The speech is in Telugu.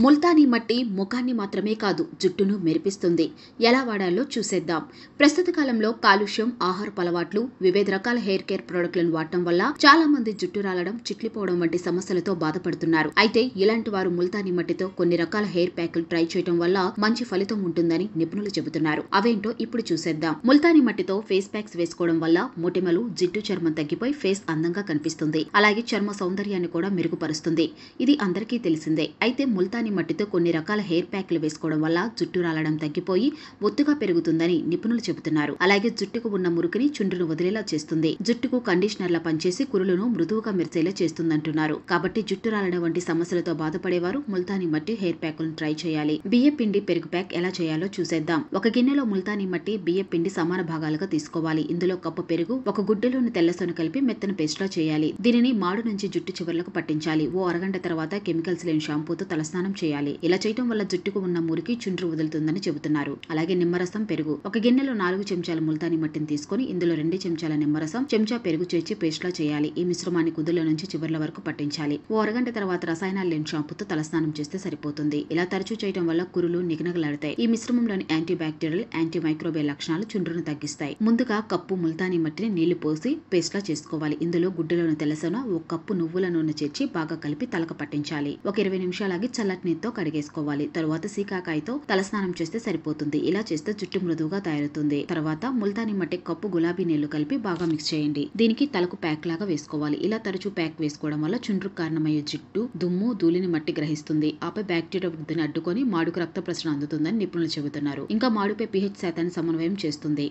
ముల్తానీ మట్టి ముఖాన్ని మాత్రమే కాదు జుట్టును మెరిపిస్తుంది. ఎలా వాడాలో చూసేద్దాం. ప్రస్తుత కాలంలో కాలుష్యం, ఆహారపు అలవాట్లు, వివిధ రకాల హెయిర్ కేర్ ప్రొడక్ట్లను వాడటం వల్ల చాలా మంది జుట్టు రాలడం, చిట్లిపోవడం వంటి సమస్యలతో బాధపడుతున్నారు. అయితే ఇలాంటి వారు ముల్తానీ మట్టితో కొన్ని రకాల హెయిర్ ప్యాకులు ట్రై చేయడం వల్ల మంచి ఫలితం ఉంటుందని నిపుణులు చెబుతున్నారు. అవేంటో ఇప్పుడు చూసేద్దాం. ముల్తానీ మట్టితో ఫేస్ ప్యాక్స్ వేసుకోవడం వల్ల మొటిమలు, జిడ్డు చర్మం తగ్గిపోయి ఫేస్ అందంగా కనిపిస్తుంది. అలాగే చర్మ సౌందర్యాన్ని కూడా మెరుగుపరుస్తుంది. ఇది అందరికీ తెలిసిందే. అయితే ముల్తానీ మట్టితో కొన్ని రకాల హెయిర్ ప్యాక్లు వేసుకోవడం వల్ల జుట్టు రాలడం తగ్గిపోయి ఒత్తుగా పెరుగుతుందని నిపుణులు చెబుతున్నారు. అలాగే జుట్టుకు ఉన్న మురికిని, చుండ్రును వదిలేలా చేస్తుంది. జుట్టుకు కండిషనర్లా పనిచేసి కురులను మృదువుగా మెరిసేలా చేస్తుందంటున్నారు. కాబట్టి జుట్టు రాలడం వంటి సమస్యలతో బాధపడేవారు ముల్తానీ మట్టి హెయిర్ ప్యాకులను ట్రై చేయాలి. బియ్య పిండి పెరుగు ప్యాక్ ఎలా చేయాలో చూసేద్దాం. ఒక గిన్నెలో ముల్తానీ మట్టి, బియ్య పిండి సమాన భాగాలుగా తీసుకోవాలి. ఇందులో కప్పు పెరుగు, ఒక గుడ్డలోని తెల్లసొన కలిపి మెత్తన పేస్ట్ లా చేయాలి. దీనిని మాడు నుంచి జుట్టు చివర్లకు పట్టించాలి. ఓ అరగంట తర్వాత కెమికల్స్ లేని షాంపూతో తలస్నానం చేయాలి. ఇలా చేయడం వల్ల జుట్టుకు ఉన్న మురికి, చుండ్రు వదులుతుందని చెబుతున్నారు. అలాగే నిమ్మరసం, పెరుగు. ఒక గిన్నెలో 4 చెంచాల ముల్తానీ మట్టిని తీసుకొని ఇందులో 2 చెంచాల నిమ్మరసం, చెంచా పెరుగు చేర్చి పేస్ట్ లా చేయాలి. ఈ మిశ్రమాన్ని కుదుల నుంచి చివర్ల వరకు పట్టించాలి. ఓ అరగంట తర్వాత రసాయనాలు లేని షాంపూతో తలస్నానం చేస్తే సరిపోతుంది. ఇలా తరచూ చేయడం వల్ల కురులు నిగనగలాడతాయి. ఈ మిశ్రమంలోని యాంటీ బ్యాక్టీరియల్, యాంటీ మైక్రోబియల్ లక్షణాలు చుండ్రును తగ్గిస్తాయి. ముందుగా కప్పు ముల్తానీ మట్టిని నీళ్లు పోసి పేస్ట్ లా చేసుకోవాలి. ఇందులో గుడ్డలోని తెల్లసొన, ఒక కప్పు నువ్వుల నూనె చేర్చి బాగా కలిపి తలకు పట్టించాలి. ఒక 20 నిమిషాలాగి చల్లటి నీటితో కడిగేసుకోవాలి. తరువాత సీకాకాయతో తలస్నానం చేస్తే సరిపోతుంది. ఇలా చేస్తే జుట్టు మృదువుగా తయారవుతుంది. తర్వాత ముల్తానీ మట్టి కప్పు గులాబీ నీళ్లు కలిపి బాగా మిక్స్ చేయండి. దీనికి తలకు ప్యాక్ లాగా వేసుకోవాలి. ఇలా తరచూ ప్యాక్ వేసుకోవడం వల్ల చుండ్రుకు కారణమయ్యే జిడ్డు, దుమ్ము, ధూళిని మట్టి గ్రహిస్తుంది. ఆపై బ్యాక్టీరియా వృద్ధిని అడ్డుకొని మాడుకు రక్త ప్రసరణ అందుతుందని నిపుణులు చెబుతున్నారు. ఇంకా మాడుపై pH శాతాన్ని సమన్వయం చేస్తుంది.